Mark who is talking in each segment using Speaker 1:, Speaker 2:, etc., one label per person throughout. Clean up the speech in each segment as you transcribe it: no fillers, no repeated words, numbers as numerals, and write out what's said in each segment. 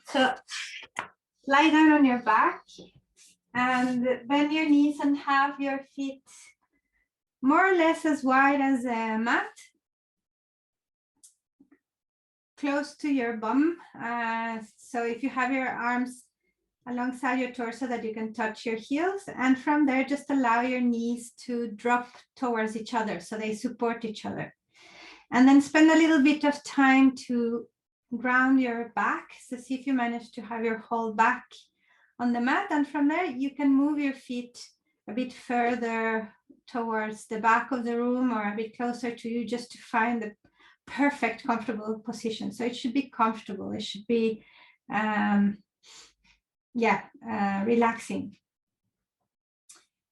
Speaker 1: So lie down on your back and bend your knees and have your feet more or less as wide as a mat, close to your bum. So if you have your arms alongside your torso that you can touch your heels, and from there just allow your knees to drop towards each other so they support each other. And then spend a little bit of time to ground your back. So see if you manage to have your whole back on the mat, and from there you can move your feet a bit further towards the back of the room or a bit closer to you, just to find the perfect comfortable position. So it should be comfortable, it should be relaxing.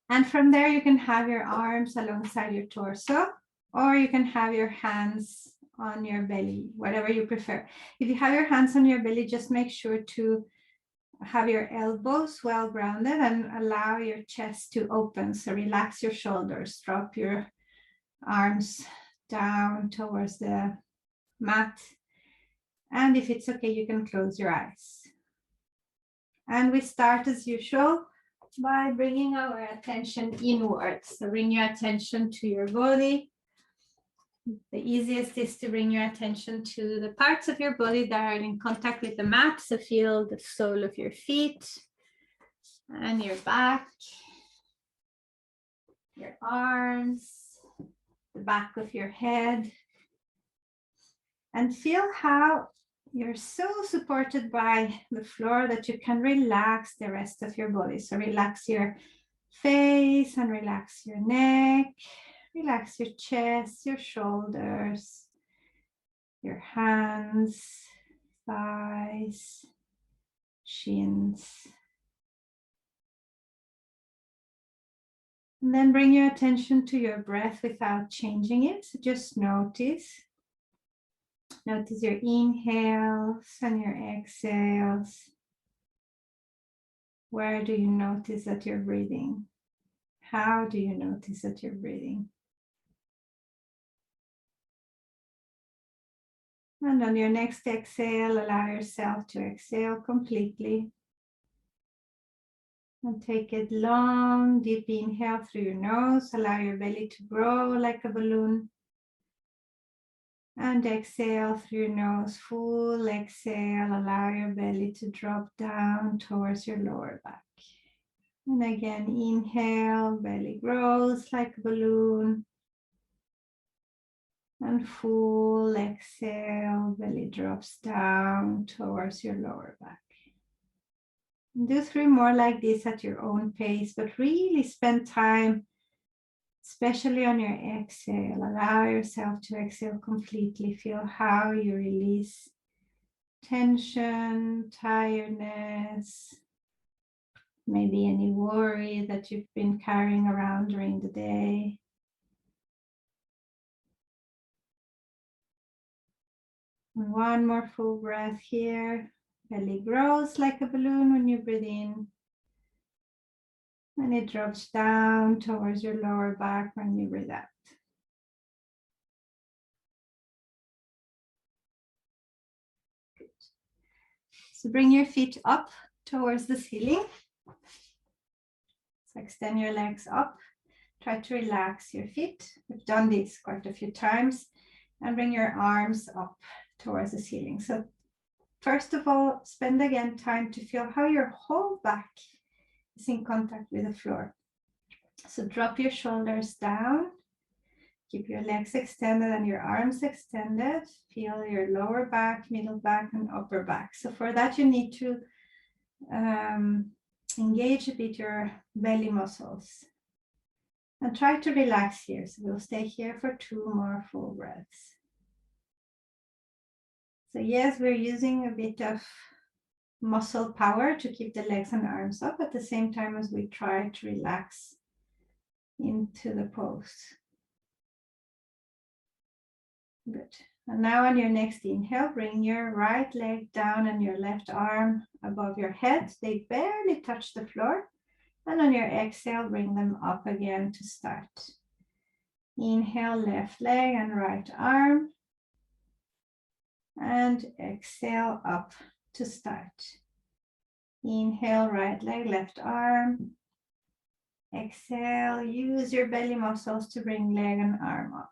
Speaker 1: And from there you can have your arms alongside your torso, or you can have your hands on your belly, whatever you prefer. If you have your hands on your belly, just make sure to have your elbows well grounded and allow your chest to open. So relax your shoulders, drop your arms down towards the mat. And if it's okay, you can close your eyes. And we start as usual by bringing our attention inwards. So bring your attention to your body. The easiest is to bring your attention to the parts of your body that are in contact with the mat. So feel the sole of your feet and your back, your arms, the back of your head. And feel how you're so supported by the floor that you can relax the rest of your body. So relax your face and relax your neck. Relax your chest, your shoulders, your hands, thighs, shins. And then bring your attention to your breath without changing it. So just notice. Notice your inhales and your exhales. Where do you notice that you're breathing? How do you notice that you're breathing? And on your next exhale, allow yourself to exhale completely. And take a long, deep inhale through your nose. Allow your belly to grow like a balloon. And exhale through your nose, full exhale. Allow your belly to drop down towards your lower back. And again, inhale, belly grows like a balloon. And full exhale, belly drops down towards your lower back. And do 3 more like this at your own pace, but really spend time, especially on your exhale. Allow yourself to exhale completely. Feel how you release tension, tiredness, maybe any worry that you've been carrying around during the day. And 1 more full breath here. Belly grows like a balloon when you breathe in. And it drops down towards your lower back when you breathe out. Good. So bring your feet up towards the ceiling. So extend your legs up. Try to relax your feet. We've done this quite a few times. And bring your arms up towards the ceiling. So first of all, spend again time to feel how your whole back is in contact with the floor. So drop your shoulders down. Keep your legs extended and your arms extended. Feel your lower back, middle back, and upper back. So for that, you need to engage a bit your belly muscles. And try to relax here. So we'll stay here for 2 more full breaths. So yes, we're using a bit of muscle power to keep the legs and arms up at the same time as we try to relax into the pose. Good. And now on your next inhale, bring your right leg down and your left arm above your head. They barely touch the floor. And on your exhale, bring them up again to start. Inhale, left leg and right arm. And exhale up to start. Inhale, right leg, left arm. Exhale, use your belly muscles to bring leg and arm up.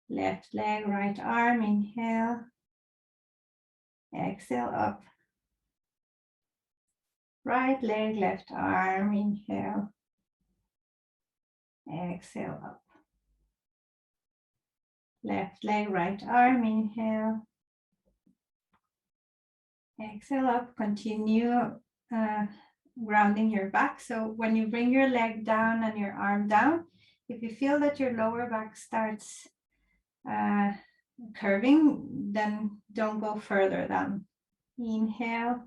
Speaker 1: Left leg, right arm, inhale. Exhale, up. Right leg, left arm, inhale. Exhale, up. Left leg, right arm, inhale. Exhale, up. Continue grounding your back. So when you bring your leg down and your arm down, if you feel that your lower back starts curving, then don't go further down. Inhale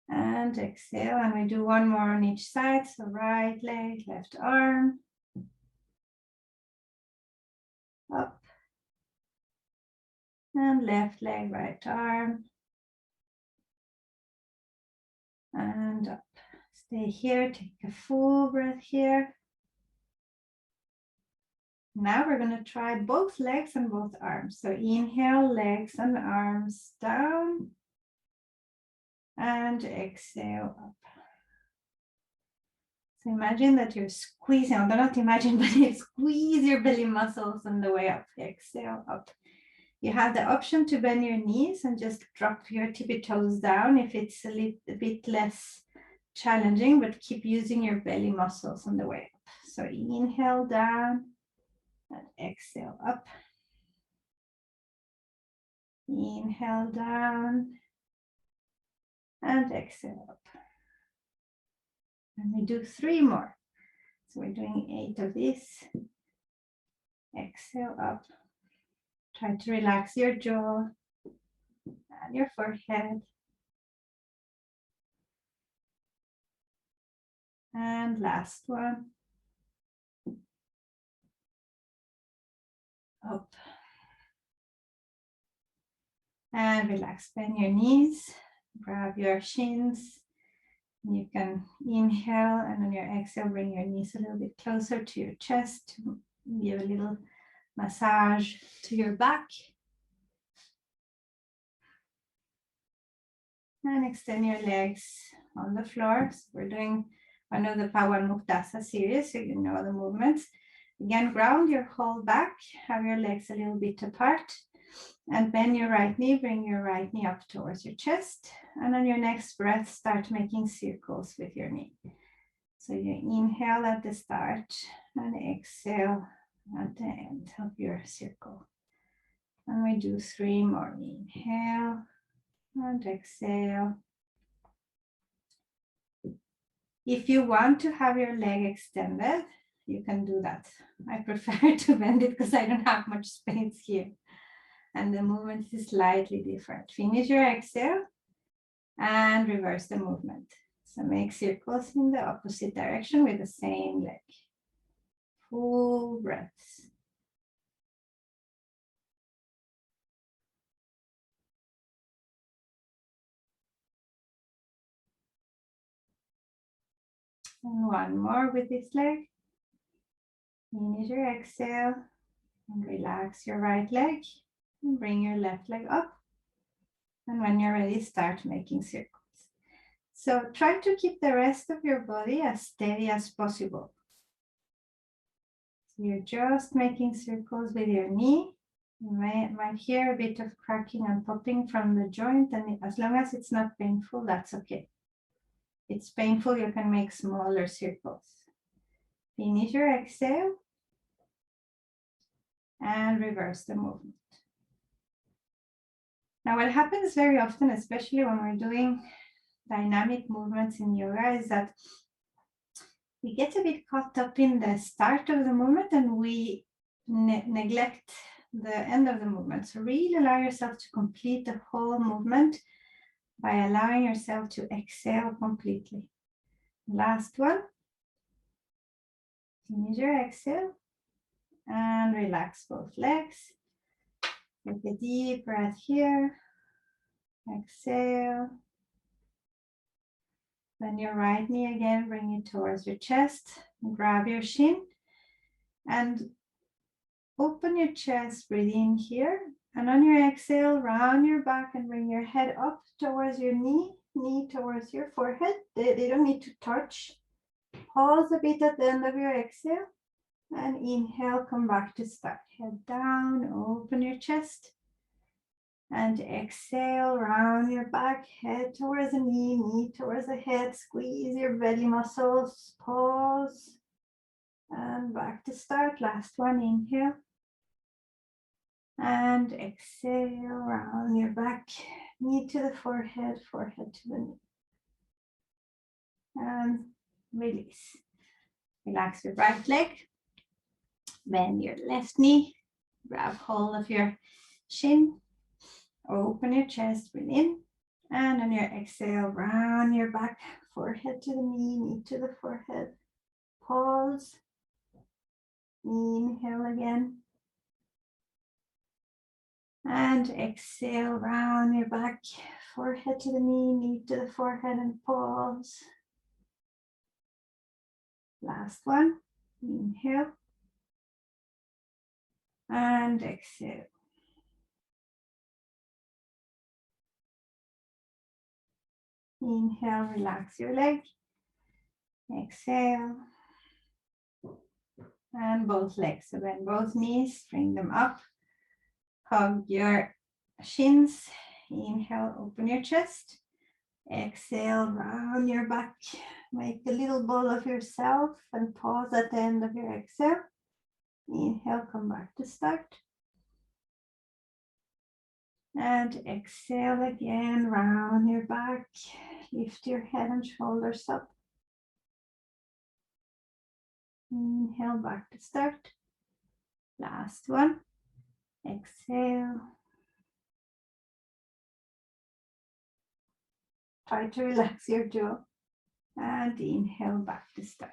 Speaker 1: and exhale, and we do one more on each side. So right leg, left arm, up, and left leg, right arm, and up. Stay here, take a full breath here. Now we're going to try both legs and both arms. So inhale, legs and arms down, and exhale, up. So imagine that you're squeezing, or not imagine, but you squeeze your belly muscles on the way up. Exhale, up. You have the option to bend your knees and just drop your tippy toes down if it's a little bit less challenging, but keep using your belly muscles on the way up. So inhale down and exhale up. Inhale down and exhale up. And we do 3 more. So we're doing 8 of these. Exhale up. Try to relax your jaw and your forehead. And last one. Up. And relax, bend your knees, grab your shins. You can inhale, and on your exhale, bring your knees a little bit closer to your chest to give a little massage to your back. And extend your legs on the floor. So we're doing one of the pawanmuktasana series, so you know the movements. Again, ground your whole back, have your legs a little bit apart, and bend your right knee, bring your right knee up towards your chest. And on your next breath, start making circles with your knee. So you inhale at the start and exhale at the end of your circle. And we do 3 more. Inhale and exhale. If you want to have your leg extended, you can do that. I prefer to bend it because I don't have much space here. And the movement is slightly different. Finish your exhale and reverse the movement. So make circles in the opposite direction with the same leg. Full breaths. And one more with this leg. Finish your exhale and relax your right leg and bring your left leg up. And when you're ready, start making circles. So try to keep the rest of your body as steady as possible. So you're just making circles with your knee. You might hear a bit of cracking and popping from the joint, and as long as it's not painful, that's okay. If it's painful, you can make smaller circles. Finish your exhale and reverse the movement. Now, what happens very often, especially when we're doing dynamic movements in yoga, is that we get a bit caught up in the start of the movement and we neglect the end of the movement. So really allow yourself to complete the whole movement by allowing yourself to exhale completely. Last one. Finish your exhale and relax both legs. Take a deep breath here. Exhale. Bend your right knee again, bring it towards your chest. Grab your shin and open your chest, breathe in here And on your exhale, round your back and bring your head up towards your knee, knee towards your forehead. They don't need to touch. Pause a bit at the end of your exhale. And inhale, come back to start. Head down, open your chest. And exhale, round your back, head towards the knee, knee towards the head. Squeeze your belly muscles. Pause. And back to start. Last one, inhale. And exhale, round your back, knee to the forehead, forehead to the knee. And release. Relax your right leg. Bend your left knee. Grab hold of your shin. Open your chest, breathe in. And on your exhale, round your back, forehead to the knee, knee to the forehead. Pause. Inhale again. And exhale, round your back, forehead to the knee, knee to the forehead, and pause. Last one. Inhale. And exhale. Inhale, relax your leg. Exhale. And both legs. So bend both knees, bring them up. Hug your shins. Inhale, open your chest. Exhale, round your back. Make a little ball of yourself and pause at the end of your exhale. Inhale, come back to start. And exhale again, round your back. Lift your head and shoulders up. Inhale, back to start. Last one. Exhale. Try to relax your jaw. And inhale, back to start.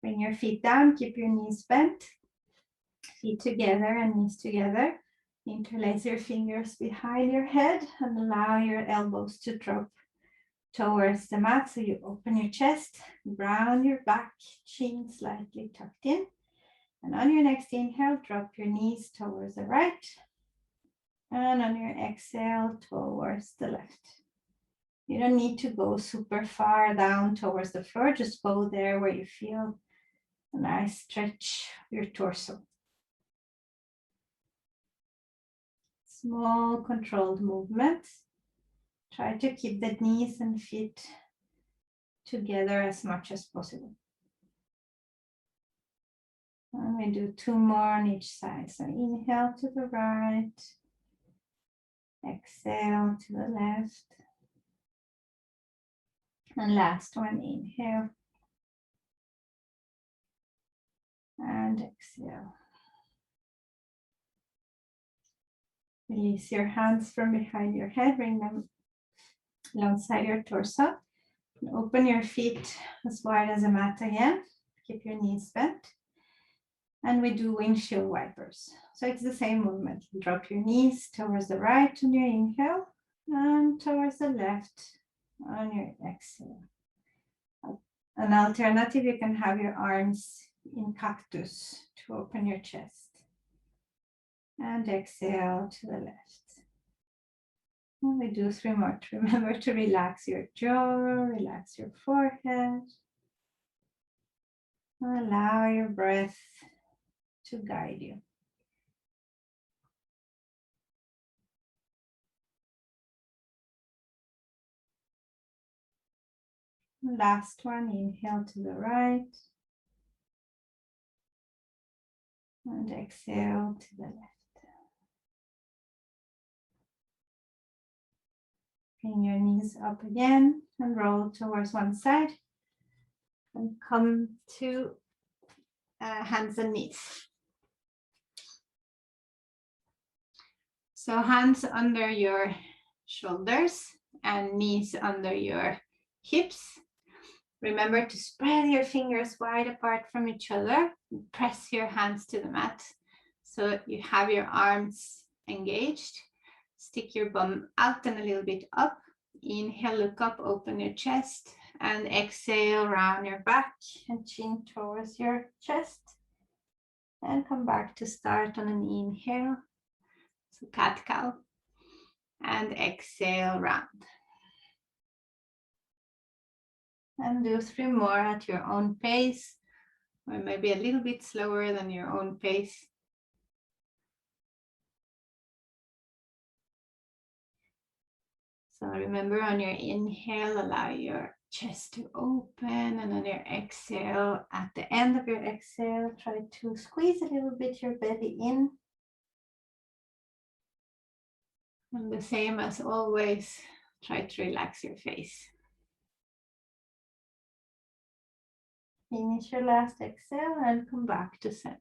Speaker 1: Bring your feet down, keep your knees bent. Feet together and knees together. Interlace your fingers behind your head and allow your elbows to drop towards the mat. So you open your chest, round your back, chin slightly tucked in. And on your next inhale, drop your knees towards the right. And on your exhale, towards the left. You don't need to go super far down towards the floor. Just go there where you feel a nice stretch of your torso. Small controlled movements. Try to keep the knees and feet together as much as possible. And we do 2 more on each side. So inhale to the right. Exhale to the left. And last one, inhale. And exhale. Release your hands from behind your head. Bring them alongside your torso. And open your feet as wide as a mat again. Keep your knees bent. And we do windshield wipers. So it's the same movement. Drop your knees towards the right on your inhale and towards the left on your exhale. An alternative, you can have your arms in cactus to open your chest. And exhale to the left. And we do 3 more. Remember to relax your jaw, relax your forehead. Allow your breath to guide you. Last one, inhale to the right. And exhale to the left. Bring your knees up again and roll towards one side. And come to hands and knees. So hands under your shoulders and knees under your hips. Remember to spread your fingers wide apart from each other. Press your hands to the mat so you have your arms engaged. Stick your bum out and a little bit up. Inhale, look up, open your chest. And exhale, round your back and chin towards your chest. And come back to start on an inhale. So cat-cow. And exhale, round. And do 3 more at your own pace, or maybe a little bit slower than your own pace. So remember, on your inhale, allow your chest to open, and on your exhale, at the end of your exhale, try to squeeze a little bit your belly in. And the same as always, try to relax your face. Finish your last exhale and come back to center.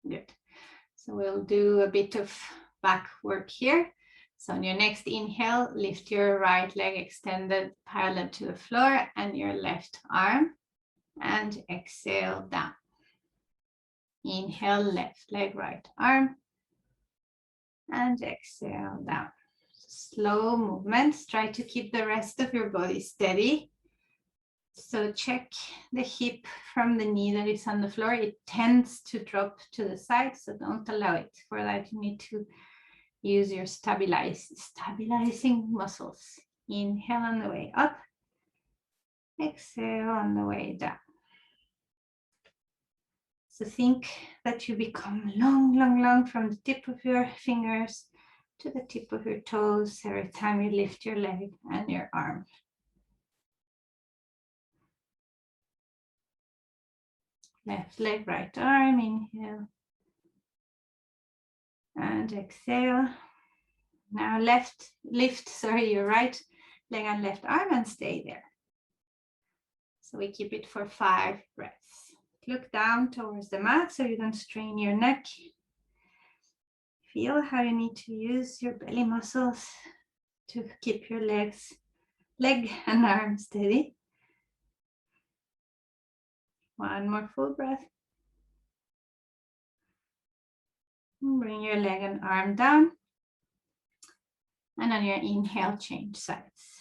Speaker 1: Good. So we'll do a bit of back work here. So on your next inhale, lift your right leg extended parallel to the floor and your left arm, and exhale down. Inhale, left leg, right arm, and exhale down. Slow movements. Try to keep the rest of your body steady. So check the hip from the knee that is on the floor. It tends to drop to the side, so don't allow it. For that, you need to use your stabilizing muscles. Inhale on the way up. Exhale on the way down. So think that you become long, long, long from the tip of your fingers to the tip of your toes every time you lift your leg and your arm. Left leg, right arm, inhale. And exhale. Now lift your right leg and left arm and stay there. So we keep it for 5 breaths. Look down towards the mat so you don't strain your neck. Feel how you need to use your belly muscles to keep your leg and arm steady. 1 more full breath. Bring your leg and arm down. And on your inhale, change sides.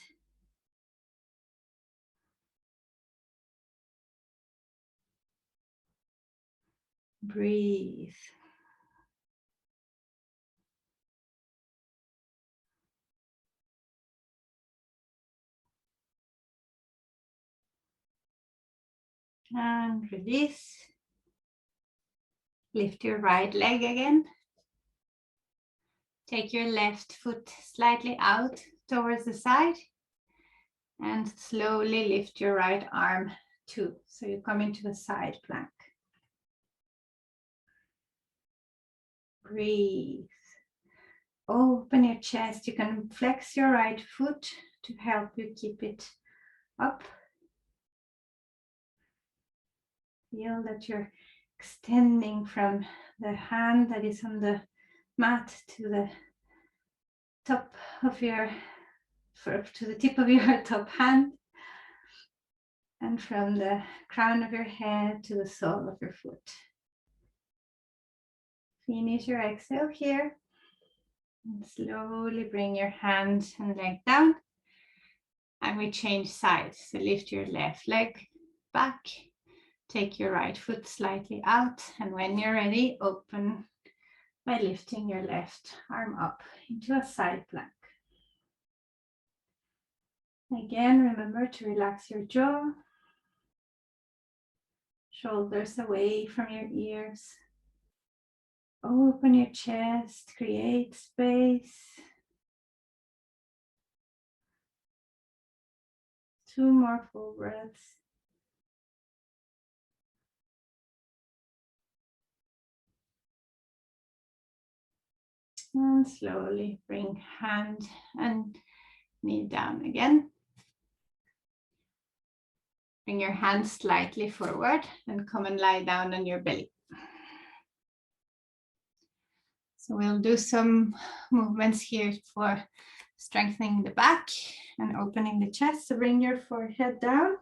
Speaker 1: Breathe. And release. Lift your right leg again. Take your left foot slightly out towards the side. And slowly lift your right arm too. So you come into a side plank. Breathe. Open your chest. You can flex your right foot to help you keep it up. Feel that you're extending from the hand that is on the mat to the top of your, to the tip of your top hand, and from the crown of your head to the sole of your foot. Finish your exhale here. And slowly bring your hand and leg down. And we change sides. So lift your left leg back. Take your right foot slightly out. And when you're ready, open by lifting your left arm up into a side plank. Again, remember to relax your jaw. Shoulders away from your ears. Open your chest, create space. 2 more full breaths. And slowly bring hand and knee down again. Bring your hands slightly forward and come and lie down on your belly. So we'll do some movements here for strengthening the back and opening the chest. So bring your forehead down.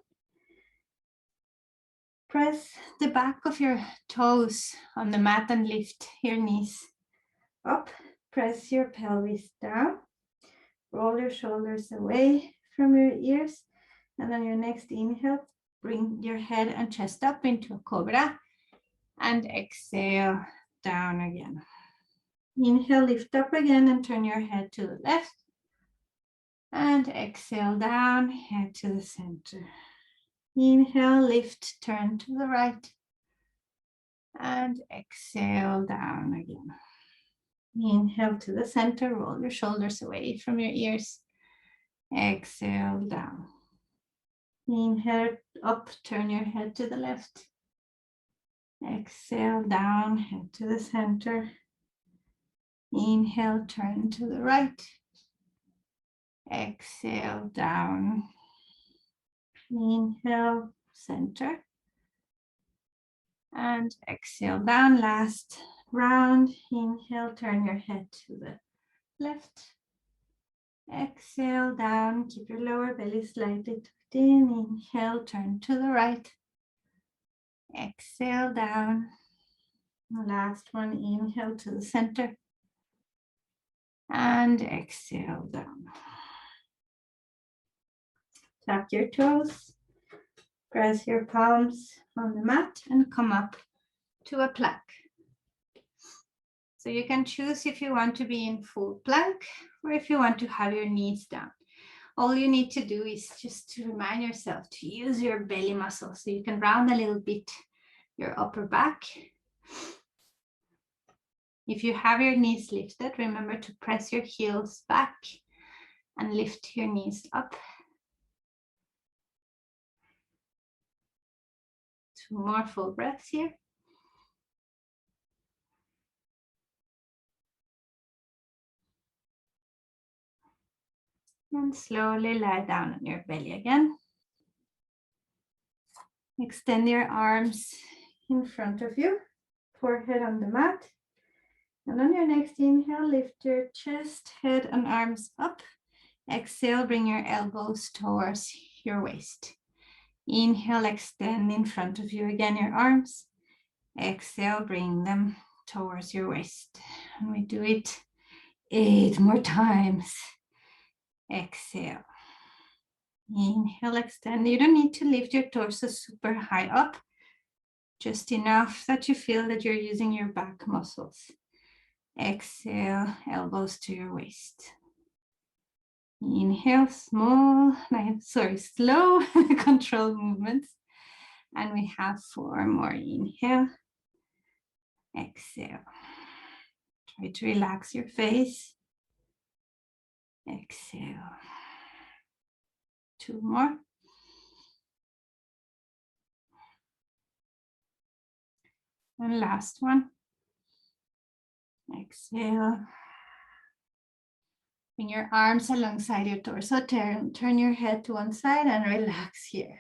Speaker 1: Press the back of your toes on the mat and lift your knees up. Press your pelvis down. Roll your shoulders away from your ears. And on your next inhale, bring your head and chest up into a cobra. And exhale, down again. Inhale, lift up again and turn your head to the left. And exhale, down, head to the center. Inhale, lift, turn to the right. And exhale, down again. Inhale to the center, roll your shoulders away from your ears. Exhale, down. Inhale, up, turn your head to the left. Exhale, down, head to the center. Inhale, turn to the right. Exhale, down. Inhale, center. And exhale, down. Last round. Inhale, turn your head to the left. Exhale, down. Keep your lower belly slightly tucked in. Inhale, turn to the right. Exhale, down. Last one. Inhale to the center. And exhale, down. Tuck your toes. Press your palms on the mat and come up to a plank. So you can choose if you want to be in full plank or if you want to have your knees down. All you need to do is just to remind yourself to use your belly muscle. So you can round a little bit your upper back. If you have your knees lifted, remember to press your heels back and lift your knees up. 2 more full breaths here. And slowly lie down on your belly again. Extend your arms in front of you, forehead on the mat. And on your next inhale, lift your chest, head, and arms up. Exhale, bring your elbows towards your waist. Inhale, extend in front of you again your arms. Exhale, bring them towards your waist. And we do it 8 more times. Exhale. Inhale, extend. You don't need to lift your torso super high up, just enough that you feel that you're using your back muscles. Exhale, elbows to your waist. Inhale, slow controlled movements. And we have 4 more. Inhale, exhale. Try to relax your face. Exhale. 2 more. And last one. Exhale. Bring your arms alongside your torso. Turn your head to one side and relax here.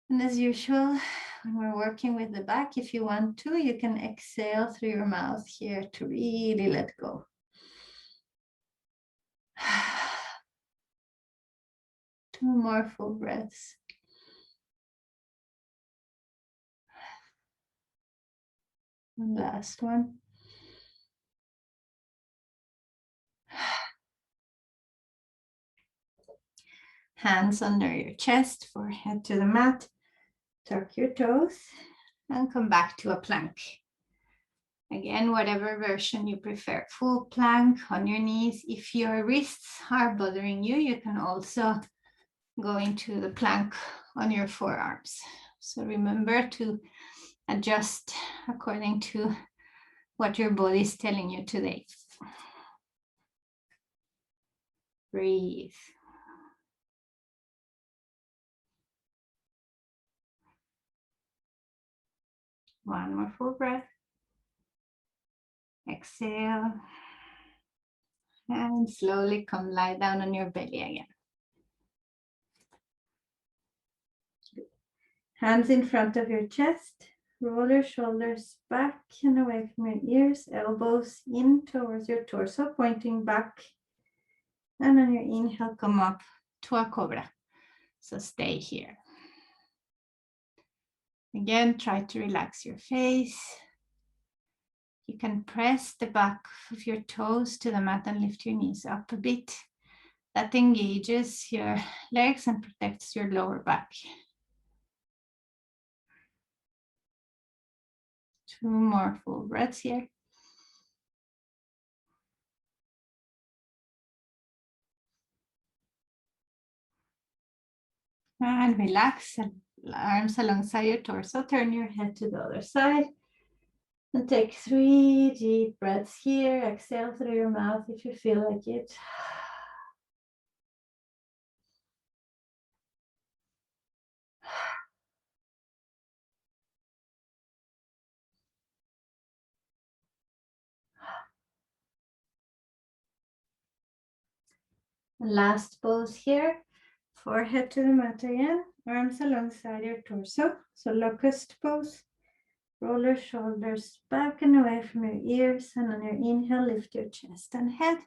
Speaker 1: And as usual, when we're working with the back, if you want to, you can exhale through your mouth here to really let go. 2 more full breaths. And last one. Hands under your chest, forehead to the mat. Tuck your toes and come back to a plank. Again, whatever version you prefer. Full plank on your knees. If your wrists are bothering you, you can also go into the plank on your forearms. So remember to adjust according to what your body is telling you today. Breathe. One more full breath. Exhale. And slowly come lie down on your belly again. Hands in front of your chest. Roll your shoulders back and away from your ears. Elbows in towards your torso, pointing back. And on your inhale, come up to a cobra. So stay here. Again, try to relax your face. You can press the back of your toes to the mat and lift your knees up a bit. That engages your legs and protects your lower back. 2 more full breaths here. And relax, arms alongside your torso. Turn your head to the other side. And take 3 deep breaths here. Exhale through your mouth if you feel like it. Last pose here. Forehead to the mat again. Arms alongside your torso. So locust pose. Roll your shoulders back and away from your ears. And on your inhale, lift your chest and head.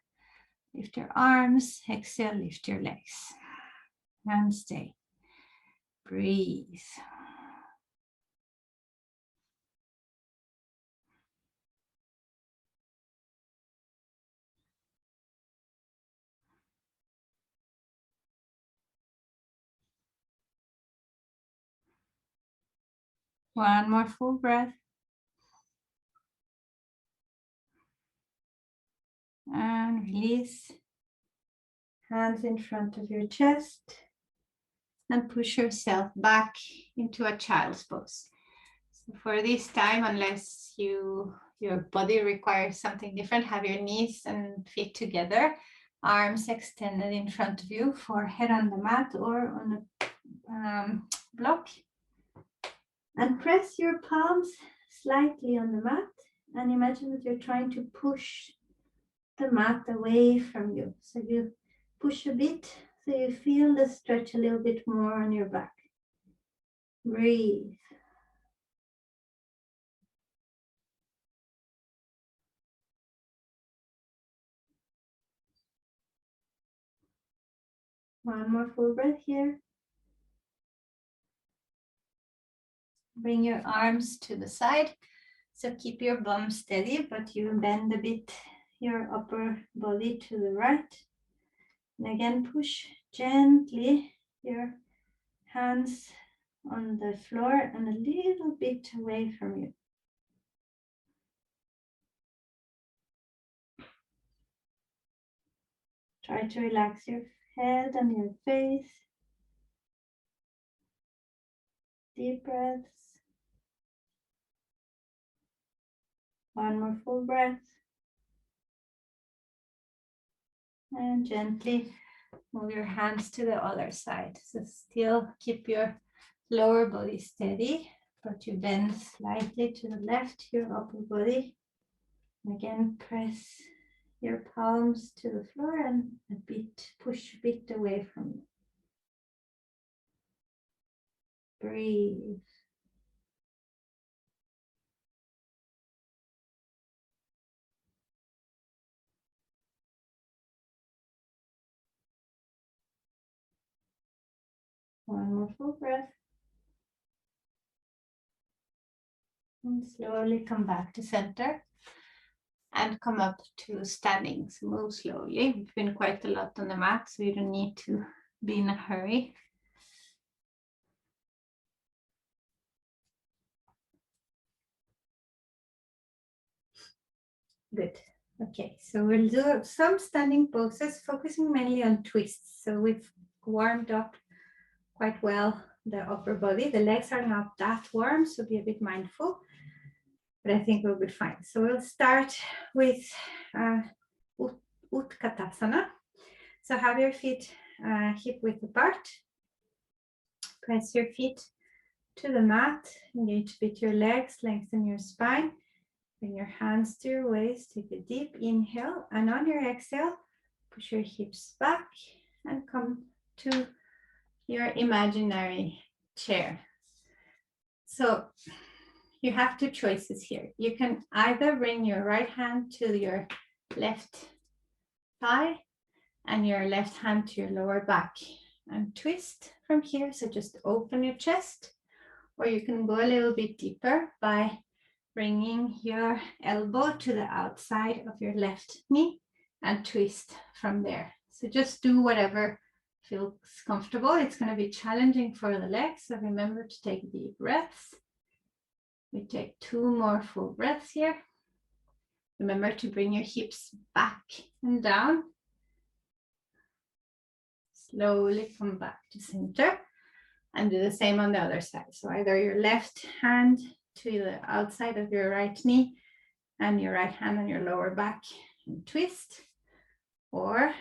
Speaker 1: Lift your arms. Exhale, lift your legs. And stay. Breathe. One more full breath. And release. Hands in front of your chest. And push yourself back into a child's pose. So for this time, unless your body requires something different, have your knees and feet together, arms extended in front of you, forehead on the mat or on a block. And press your palms slightly on the mat and imagine that you're trying to push the mat away from you. So you push a bit so you feel the stretch a little bit more on your back. Breathe. One more full breath here. Bring your arms to the side. So keep your bum steady, but you bend a bit your upper body to the right. And again, push gently your hands on the floor and a little bit away from you. Try to relax your head and your face. Deep breaths. One more full breath. And gently move your hands to the other side. So still keep your lower body steady, but you bend slightly to the left, your upper body. And again, press your palms to the floor and push a bit away from you. Breathe. One more full breath. And slowly come back to center and come up to standing. So move slowly. We've been quite a lot on the mat, so you don't need to be in a hurry. Good. Okay, so we'll do some standing poses, focusing mainly on twists. So we've warmed up quite well the upper body. The legs are not that warm, so be a bit mindful. But I think we'll be fine. So we'll start with utkatasana. So have your feet hip width apart. Press your feet to the mat. Engage a bit your legs, lengthen your spine. Bring your hands to your waist. Take a deep inhale. And on your exhale, push your hips back and come to your imaginary chair. So you have two choices here. You can either bring your right hand to your left thigh and your left hand to your lower back and twist from here. So just open your chest, or you can go a little bit deeper by bringing your elbow to the outside of your left knee and twist from there. So just do whatever feels comfortable. It's going to be challenging for the legs, so remember to take deep breaths. We take 2 more full breaths here. Remember to bring your hips back and down. Slowly come back to center and do the same on the other side. So either your left hand to the outside of your right knee and your right hand on your lower back and twist, or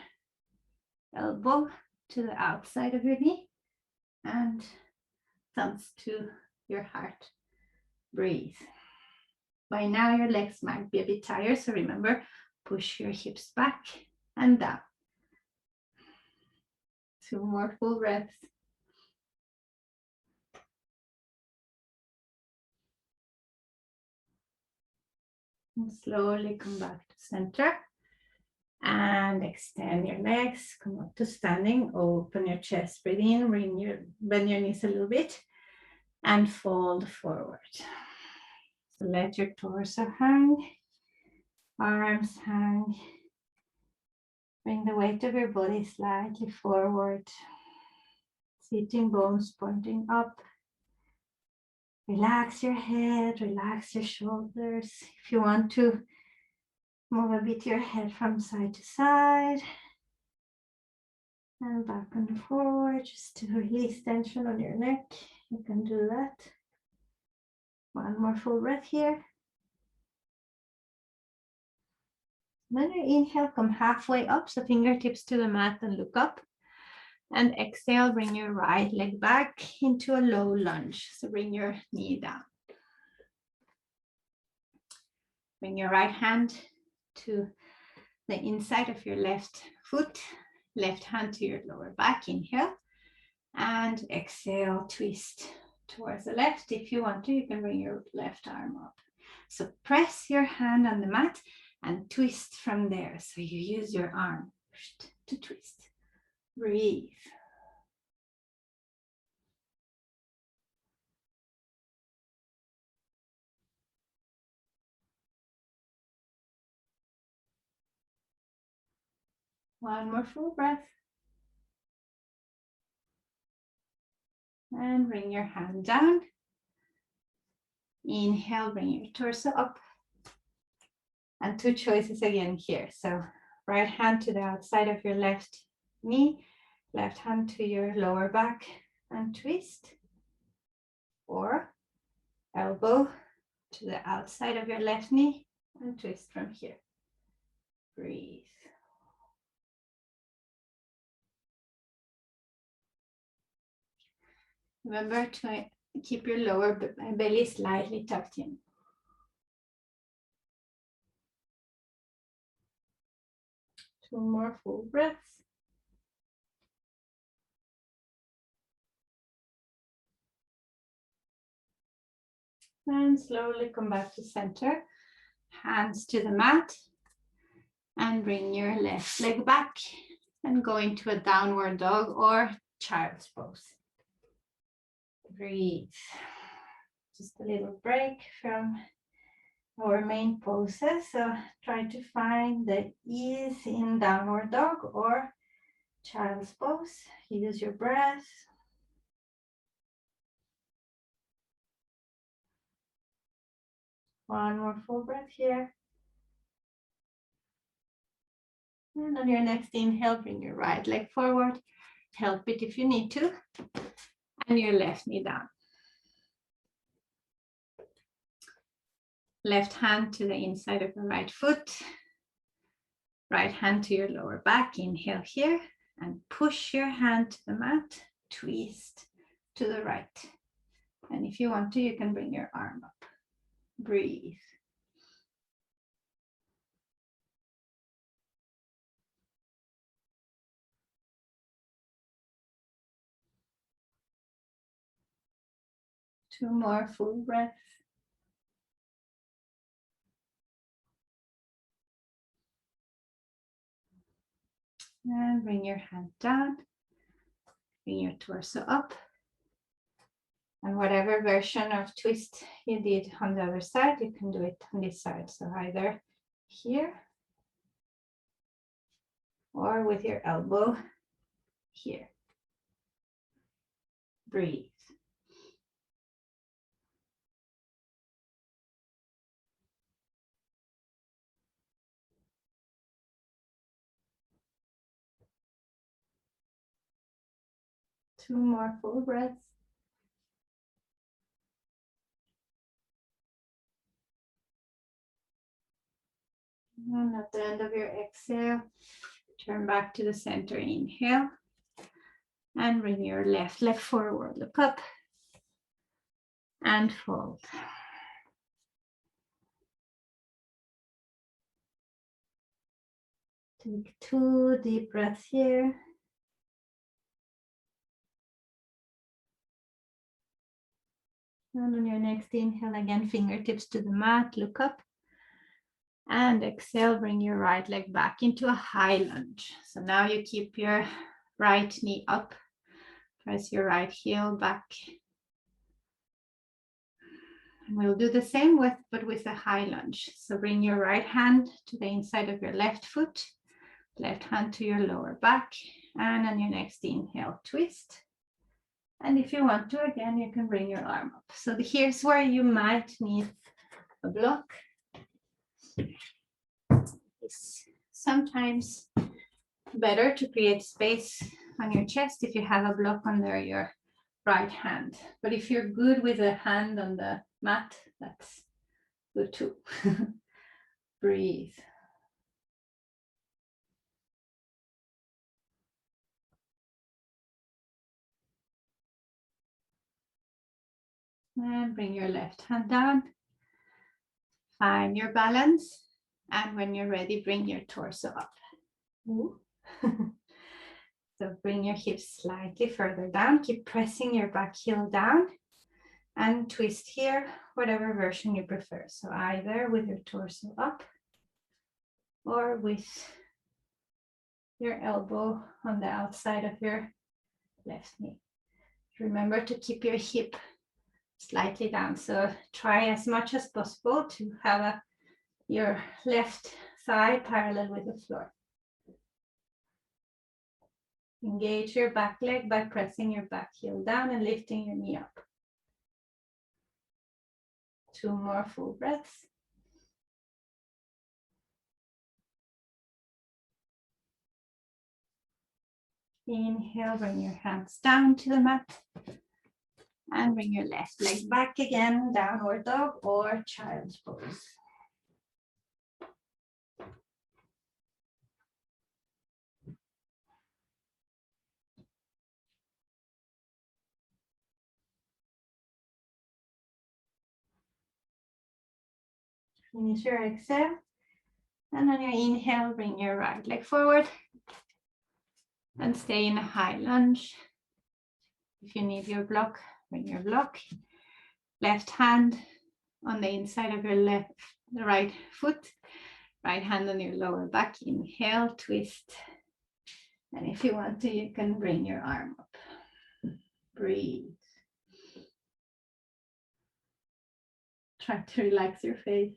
Speaker 1: elbow to the outside of your knee and thumbs to your heart. Breathe. By now your legs might be a bit tired, so remember, push your hips back and down. 2 more full breaths. And slowly come back to center. And extend your legs, come up to standing, open your chest, breathe in, bend your knees a little bit, and fold forward. So let your torso hang, arms hang. Bring the weight of your body slightly forward. Sitting bones pointing up. Relax your head, relax your shoulders. If you want to move a bit your head from side to side and back and forward, just to release tension on your neck. You can do that. 1 more full breath here. Then you inhale, come halfway up, so fingertips to the mat and look up. And exhale, bring your right leg back into a low lunge. So bring your knee down. Bring your right hand to the inside of your left foot, left hand to your lower back. Inhale and exhale, twist towards the left. If you want to, you can bring your left arm up. So press your hand on the mat and twist from there. So you use your arm to twist. Breathe. One more full breath. And bring your hand down. Inhale, bring your torso up. And 2 choices again here. So right hand to the outside of your left knee, left hand to your lower back and twist. Or elbow to the outside of your left knee and twist from here. Breathe. Remember to keep your lower belly slightly tucked in. Two more full breaths. And slowly come back to center. Hands to the mat. And bring your left leg back and go into a downward dog or child's pose. Breathe. Just a little break from our main poses. So try to find the ease in downward dog or child's pose. Use your breath. One more full breath here. And on your next inhale, bring your right leg forward. Help it if you need to. And your left knee down. Left hand to the inside of your right foot. Right hand to your lower back. Inhale here. And push your hand to the mat. Twist to the right. And if you want to, you can bring your arm up. Breathe. Two more full breaths. And bring your hand down. Bring your torso up. And whatever version of twist you did on the other side, you can do it on this side. So either here or with your elbow here. Breathe. 2 more full breaths. And at the end of your exhale, turn back to the center. Inhale. And bring your left leg forward. Look up. And fold. Take 2 deep breaths here. And on your next inhale, again, fingertips to the mat, look up. And exhale, bring your right leg back into a high lunge. So now you keep your right knee up. Press your right heel back. And we'll do the same but with a high lunge. So bring your right hand to the inside of your left foot. Left hand to your lower back. And on your next inhale, twist. And if you want to, again, you can bring your arm up. So here's where you might need a block. It's sometimes better to create space on your chest if you have a block under your right hand. But if you're good with a hand on the mat, that's good too. Breathe. And bring your left hand down. Find your balance. And when you're ready, bring your torso up. So bring your hips slightly further down. Keep pressing your back heel down. And twist here, whatever version you prefer. So either with your torso up or with your elbow on the outside of your left knee. Remember to keep your hip slightly down. So try as much as possible to have your left thigh parallel with the floor. Engage your back leg by pressing your back heel down and lifting your knee up. 2 more full breaths. Inhale, bring your hands down to the mat. And bring your left leg back again, downward dog or child's pose. Finish your exhale. And on your inhale, bring your right leg forward. And stay in a high lunge. If you need your block, bring your block. Left hand on the inside of your the right foot. Right hand on your lower back. Inhale, twist. And if you want to, you can bring your arm up. Breathe. Try to relax your face.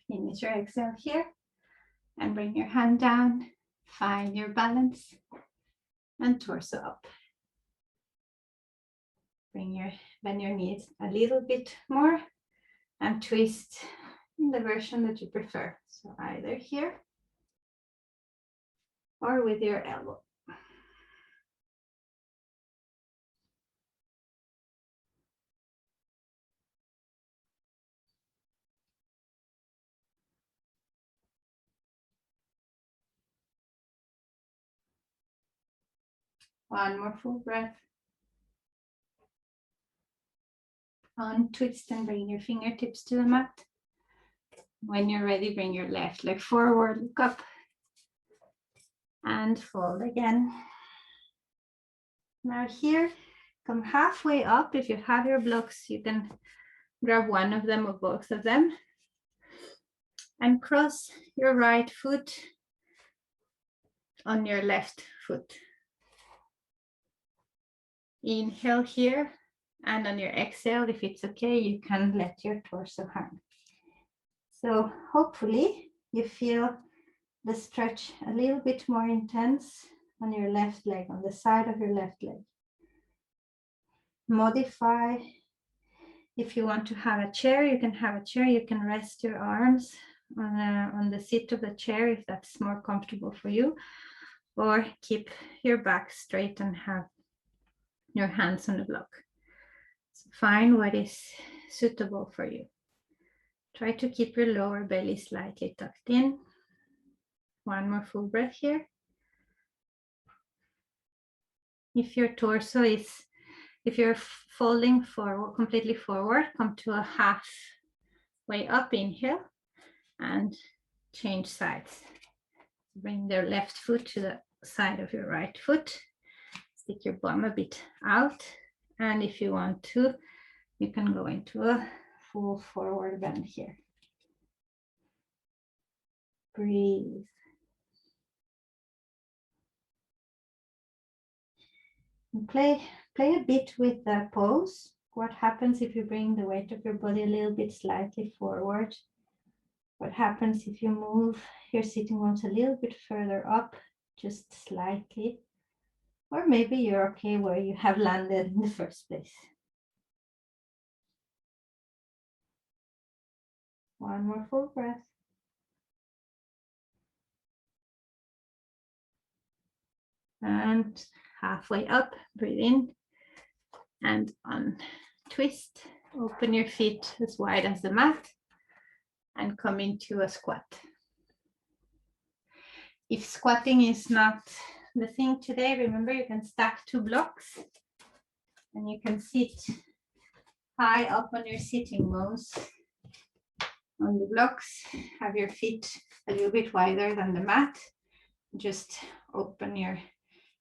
Speaker 1: Finish your exhale here and bring your hand down. Find your balance and torso up. Bend your knees a little bit more and twist in the version that you prefer. So either here or with your elbow. One more full breath. Untwist and bring your fingertips to the mat. When you're ready, bring your left leg forward, look up, and fold again. Now here, come halfway up. If you have your blocks, you can grab one of them or both of them. And cross your right foot on your left foot. Inhale here, and on your exhale, if it's okay, you can let your torso hang. So hopefully you feel the stretch a little bit more intense on your left leg, on the side of your left leg. Modify If you want to have a chair, you can have a chair. You can rest your arms on the seat of the chair if that's more comfortable for you, or keep your back straight and have your hands on the block. So find what is suitable for you. Try to keep your lower belly slightly tucked in. One more full breath here. If your torso is, if you're folding forward, completely forward, come to a half way up, inhale, and change sides. Bring the left foot to the side of your right foot. Stick your bum a bit out. And if you want to, you can go into a full forward bend here. Breathe. And play a bit with the pose. What happens if you bring the weight of your body a little bit slightly forward? What happens if you move your sitting bones a little bit further up, just slightly? Or maybe you're okay where you have landed in the first place. One more full breath. And halfway up, breathe in and untwist. Open your feet as wide as the mat and come into a squat. If squatting is not the thing today, remember you can stack 2 blocks and you can sit high up on your sitting bones on the blocks. Have your feet a little bit wider than the mat. Just open your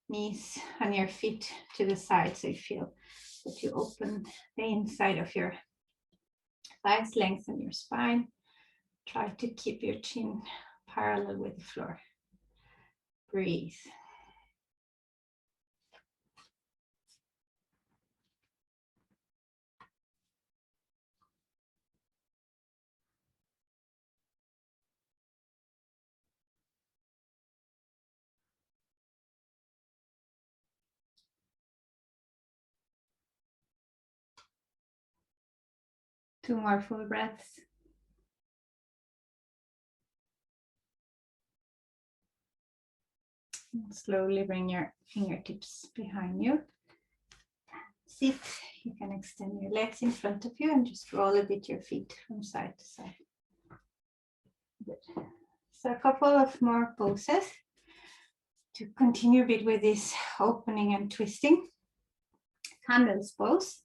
Speaker 1: knees and your feet to the side so you feel that you open the inside of your thighs, lengthen your spine. Try to keep your chin parallel with the floor. Breathe. Two more full breaths. And slowly bring your fingertips behind you. Sit. You can extend your legs in front of you and just roll a bit your feet from side to side. Good. So a couple of more poses to continue a bit with this opening and twisting. Candles pose.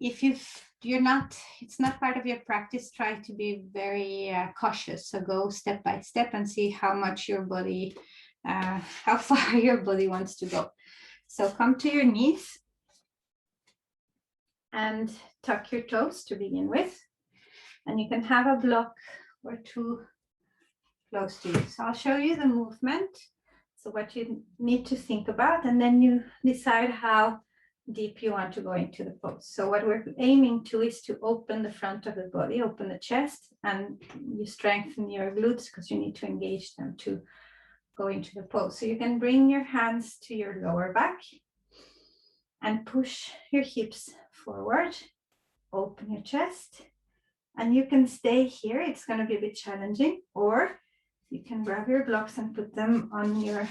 Speaker 1: If it's not part of your practice, try to be very cautious. So go step by step and see how much your body, how far your body wants to go. So come to your knees and tuck your toes to begin with. And you can have a block or 2 close to you. So I'll show you the movement. So what you need to think about, and then you decide how deep you want to go into the pose. So what we're aiming to is to open the front of the body, open the chest, and you strengthen your glutes because you need to engage them to go into the pose. So you can bring your hands to your lower back and push your hips forward, open your chest, and you can stay here. It's going to be a bit challenging, or you can grab your blocks and put them on your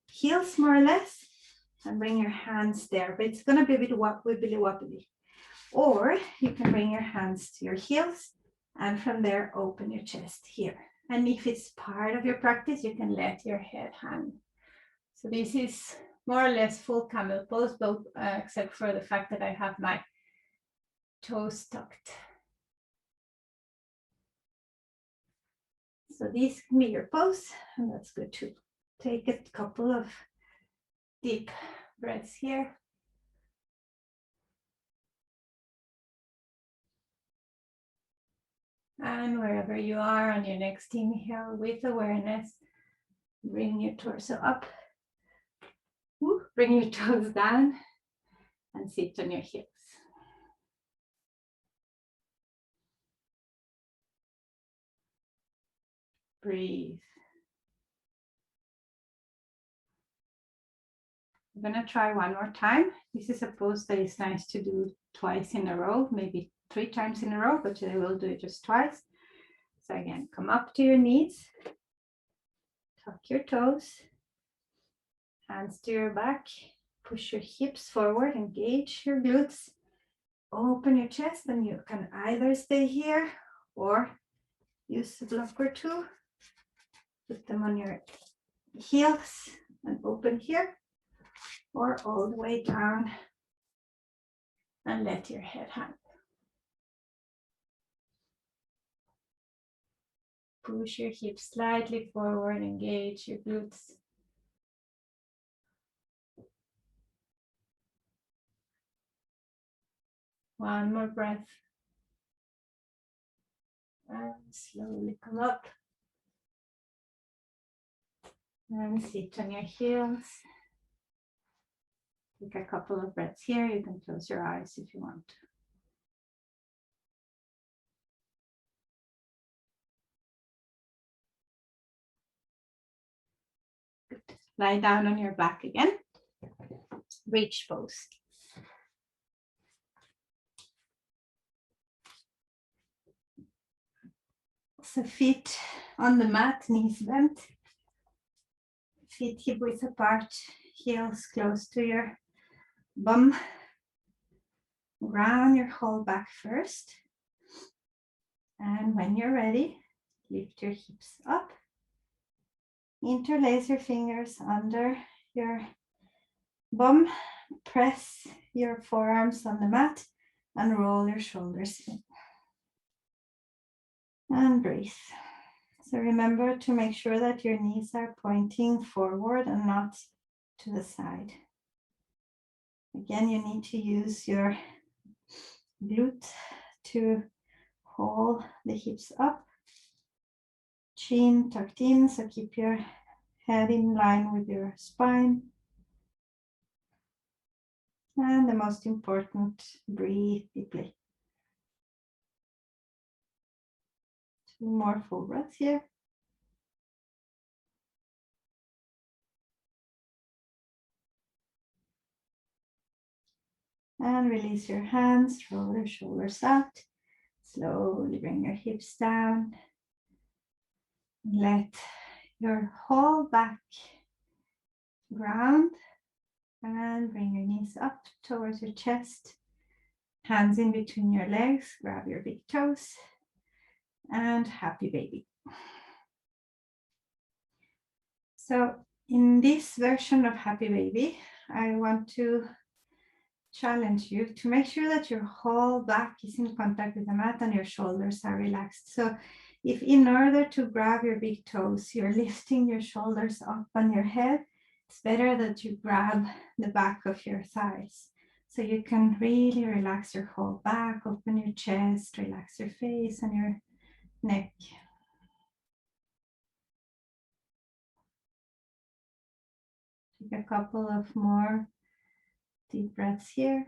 Speaker 1: heels more or less and bring your hands there, but it's going to be a bit wibbly wobbly. Or you can bring your hands to your heels and from there open your chest here. And if it's part of your practice, you can let your head hang. So this is more or less full camel pose, both except for the fact that I have my toes tucked. So these can be your pose, and that's good too. Take a couple of deep breaths here. And wherever you are on your next inhale, with awareness, bring your torso up. Bring your toes down and sit on your hips. Breathe. We're going to try one more time. This is a pose that is nice to do twice in a row, maybe 3 times in a row, but today we'll do it just twice. So again, come up to your knees, tuck your toes, hands to your back, push your hips forward, engage your glutes, open your chest, and you can either stay here or use a block or two. Put them on your heels and open here, or all the way down and let your head hang. Push your hips slightly forward, engage your glutes. One more breath. And slowly come up. And sit on your heels. Take a couple of breaths here. You can close your eyes if you want. Good. Lie down on your back again. Bridge pose. So feet on the mat, knees bent. Feet hip width apart, heels close to your bum. Ground your whole back first. And when you're ready, lift your hips up. Interlace your fingers under your bum. Press your forearms on the mat and roll your shoulders in. And breathe. So remember to make sure that your knees are pointing forward and not to the side. Again, you need to use your glute to hold the hips up. Chin tucked in, so keep your head in line with your spine. And the most important, breathe deeply. 2 more full breaths here. And release your hands, roll your shoulders out. Slowly bring your hips down. Let your whole back ground and bring your knees up towards your chest. Hands in between your legs, grab your big toes, and happy baby. So in this version of happy baby, I want to challenge you to make sure that your whole back is in contact with the mat and your shoulders are relaxed. So if in order to grab your big toes, you're lifting your shoulders up on your head, it's better that you grab the back of your thighs. So you can really relax your whole back, open your chest, relax your face and your neck. Take a couple of more deep breaths here.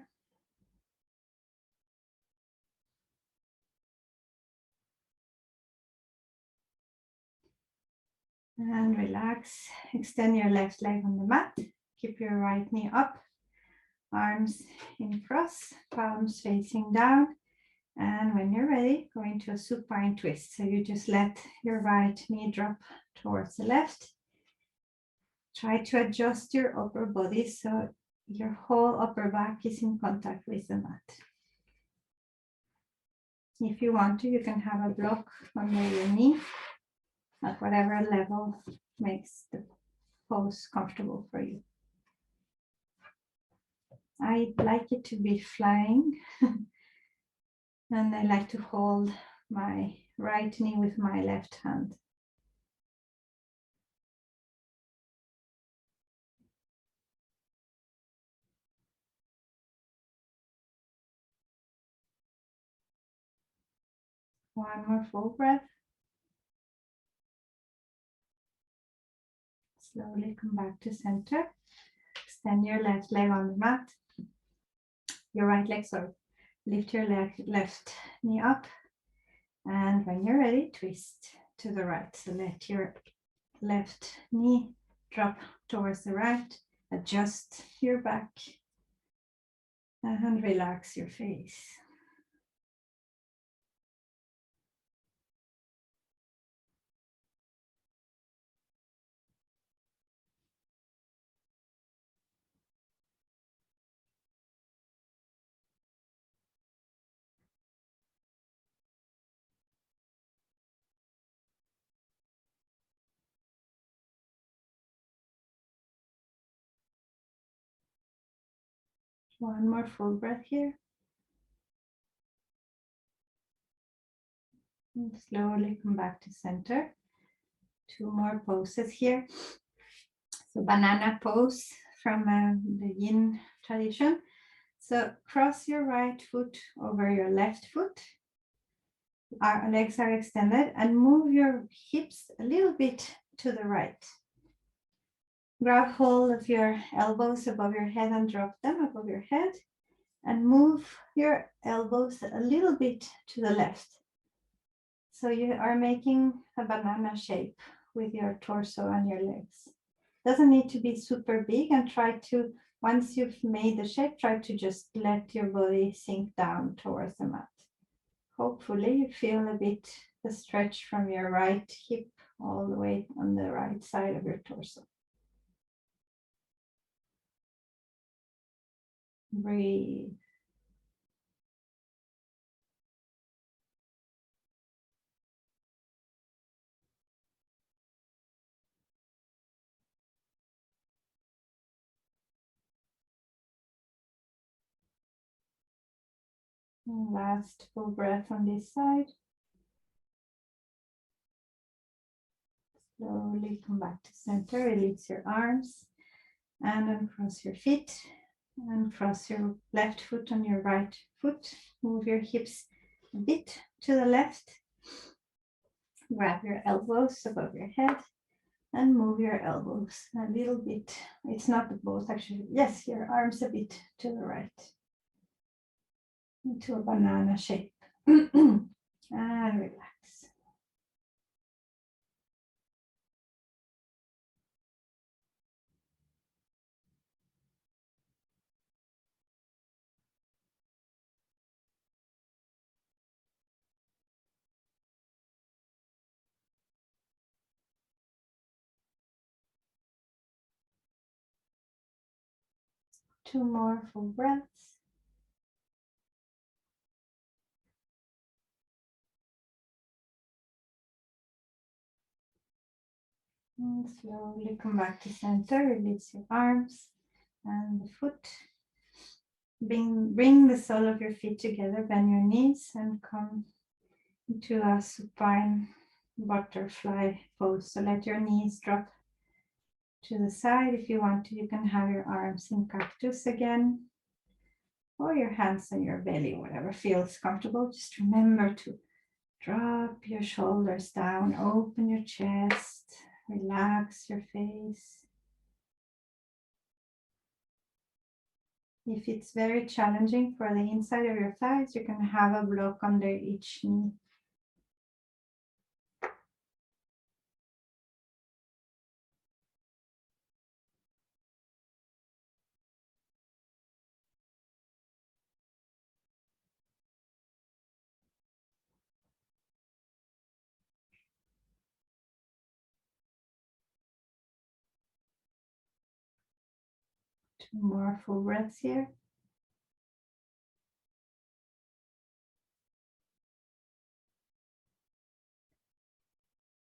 Speaker 1: And relax. Extend your left leg on the mat. Keep your right knee up. Arms in cross, palms facing down. And when you're ready, go into a supine twist. So you just let your right knee drop towards the left. Try to adjust your upper body so your whole upper back is in contact with the mat. If you want to, you can have a block under your knee at whatever level makes the pose comfortable for you. I like it to be flying and I like to hold my right knee with my left hand. One more full breath. Slowly come back to center. Extend your left leg on the mat. Your right leg, sorry. Lift your left knee up. And when you're ready, twist to the right. So let your left knee drop towards the right. Adjust your back and relax your face. One more full breath here. And slowly come back to center. Two more poses here. So banana pose from the yin tradition. So cross your right foot over your left foot. Our legs are extended and move your hips a little bit to the right. Grab hold of your elbows above your head and drop them above your head. And move your elbows a little bit to the left. So you are making a banana shape with your torso and your legs. Doesn't need to be super big, and try to, once you've made the shape, try to just let your body sink down towards the mat. Hopefully you feel a bit the stretch from your right hip all the way on the right side of your torso. Breathe. And last full breath on this side. Slowly come back to center, release your arms and uncross your feet and cross your left foot on your right foot. Move your hips a bit to the left. Grab your elbows above your head and move your elbows a little bit. It's not the both actually. Yes, your arms a bit to the right into a banana shape. And relax. Two more full breaths. And slowly come back to center. Release your arms and the foot. Bring the sole of your feet together. Bend your knees and come into a supine butterfly pose. So let your knees drop to the side. If you want to, you can have your arms in cactus again, or your hands on your belly, whatever feels comfortable. Just remember to drop your shoulders down, open your chest, relax your face. If it's very challenging for the inside of your thighs, you can have a block under each knee. Two more full breaths here.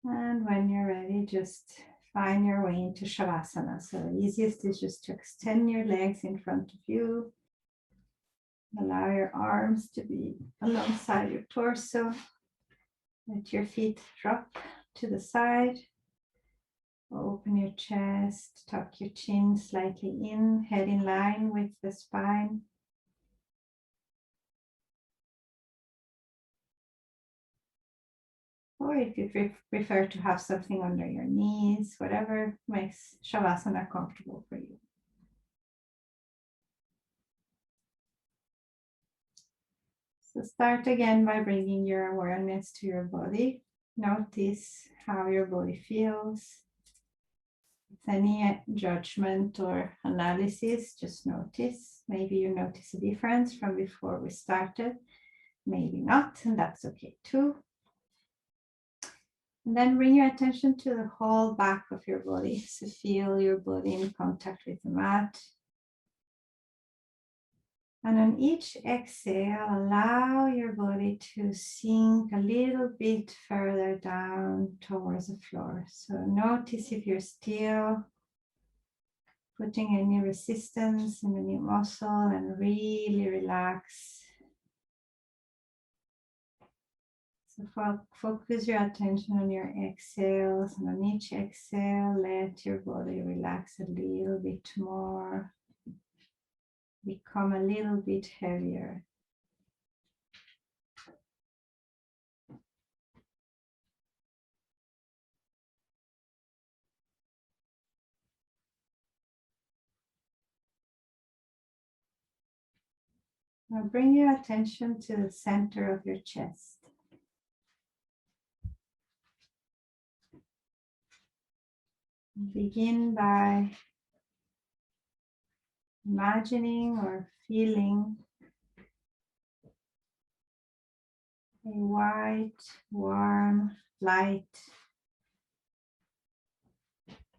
Speaker 1: And when you're ready, just find your way into Shavasana. So the easiest is just to extend your legs in front of you. Allow your arms to be alongside your torso. Let your feet drop to the side. Open your chest, tuck your chin slightly in, head in line with the spine. Or if you prefer to have something under your knees, whatever makes Shavasana comfortable for you. So start again by bringing your awareness to your body. Notice how your body feels. With any judgment or analysis, just notice. Maybe you notice a difference from before we started. Maybe not, and that's okay too. And then bring your attention to the whole back of your body. So feel your body in contact with the mat. And on each exhale, allow your body to sink a little bit further down towards the floor. So notice if you're still putting any resistance in any muscle and really relax. So focus your attention on your exhales, and on each exhale, let your body relax a little bit more, become a little bit heavier. Now bring your attention to the center of your chest. Begin by imagining or feeling a white, warm light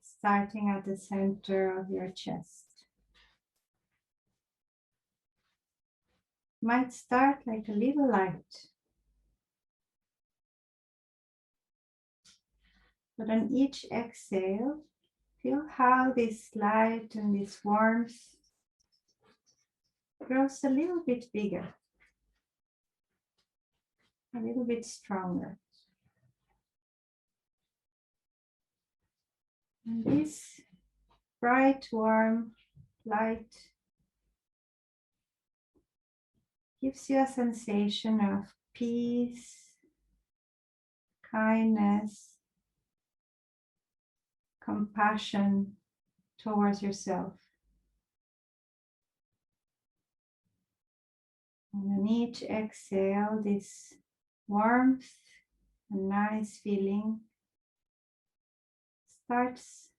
Speaker 1: starting at the center of your chest. Might start like a little light, but on each exhale, feel how this light and this warmth grows a little bit bigger, a little bit stronger. And this bright, warm light gives you a sensation of peace, kindness, compassion towards yourself. And on each exhale, this warmth and nice feeling starts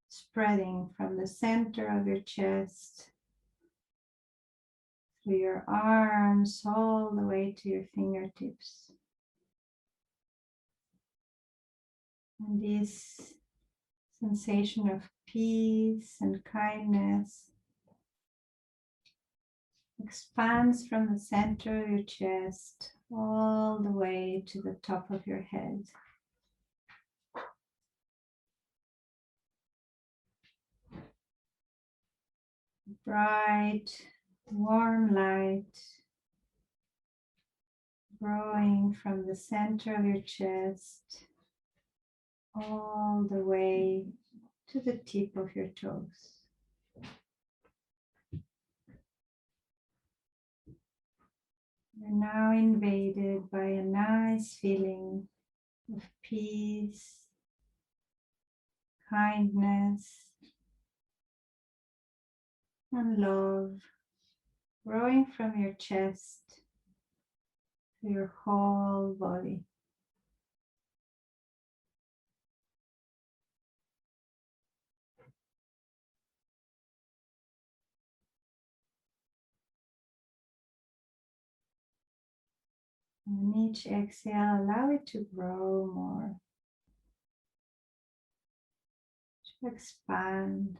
Speaker 1: spreading from the center of your chest through your arms all the way to your fingertips. And this sensation of peace and kindness expands from the center of your chest all the way to the top of your head. Bright, warm light growing from the center of your chest all the way to the tip of your toes. You're now invaded by a nice feeling of peace, kindness, and love growing from your chest to your whole body. And on each exhale, allow it to grow more, to expand.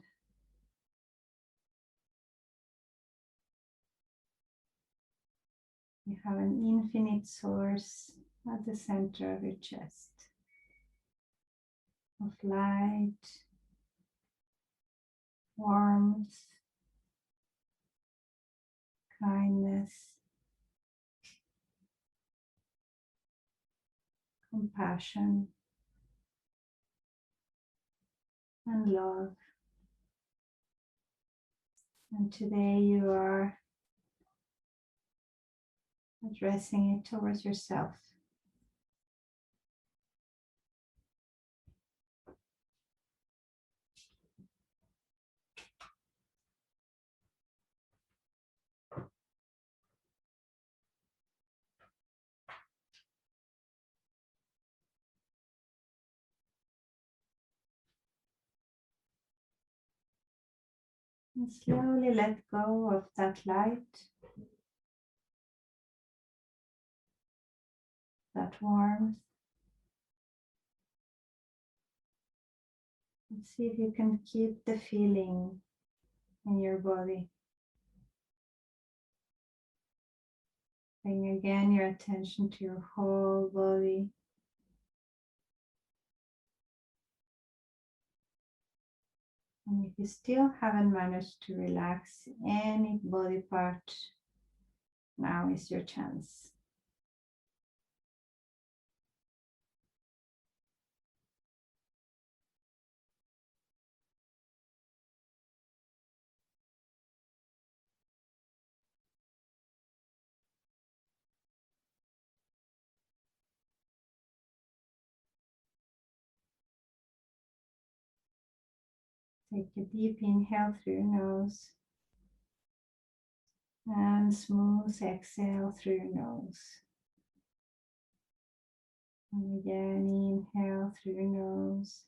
Speaker 1: You have an infinite source at the center of your chest of light, warmth, kindness, compassion, and love. And today you are addressing it towards yourself. And slowly let go of that light, that warmth. And see if you can keep the feeling in your body. Bring again your attention to your whole body. And if you still haven't managed to relax any body part, now is your chance. Take a deep inhale through your nose and smooth exhale through your nose. And again, inhale through your nose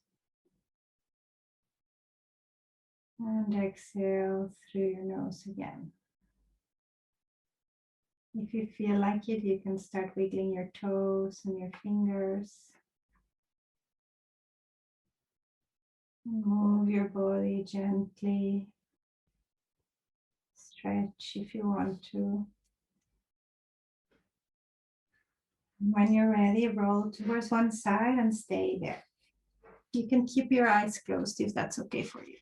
Speaker 1: and exhale through your nose again. If you feel like it, you can start wiggling your toes and your fingers. Move your body gently. Stretch if you want to. When you're ready, roll towards one side and stay there. You can keep your eyes closed if that's okay for you.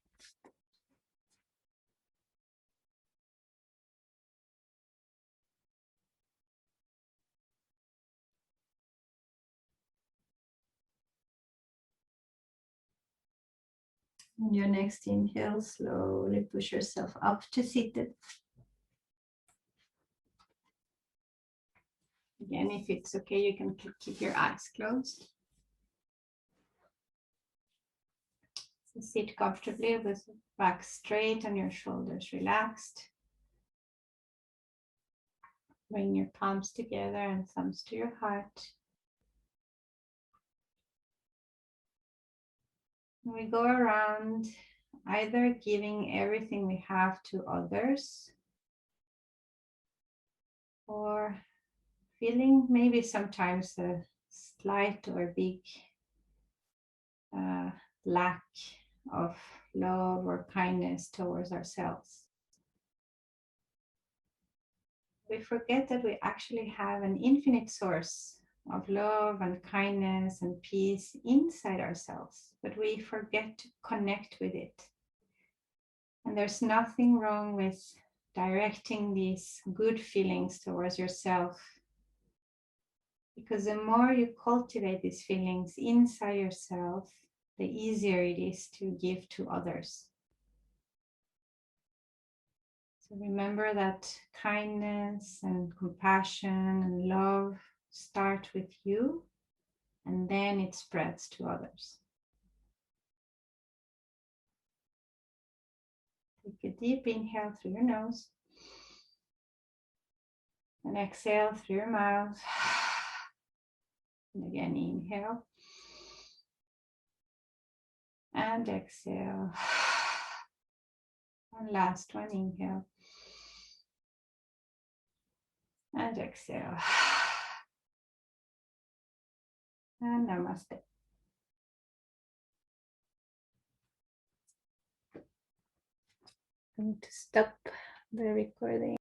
Speaker 1: On your next inhale, slowly push yourself up to seated. Again, if it's okay, you can keep your eyes closed. So sit comfortably with back straight and your shoulders relaxed. Bring your palms together and thumbs to your heart. We go around either giving everything we have to others or feeling maybe sometimes a slight or big lack of love or kindness towards ourselves. We forget that we actually have an infinite source of love and kindness and peace inside ourselves, but we forget to connect with it. And there's nothing wrong with directing these good feelings towards yourself, because the more you cultivate these feelings inside yourself, the easier it is to give to others. So remember that kindness and compassion and love start with you, and then it spreads to others. Take a deep inhale through your nose and exhale through your mouth. And again, inhale and exhale. And last one, inhale and exhale. And namaste. I'm going to stop the recording.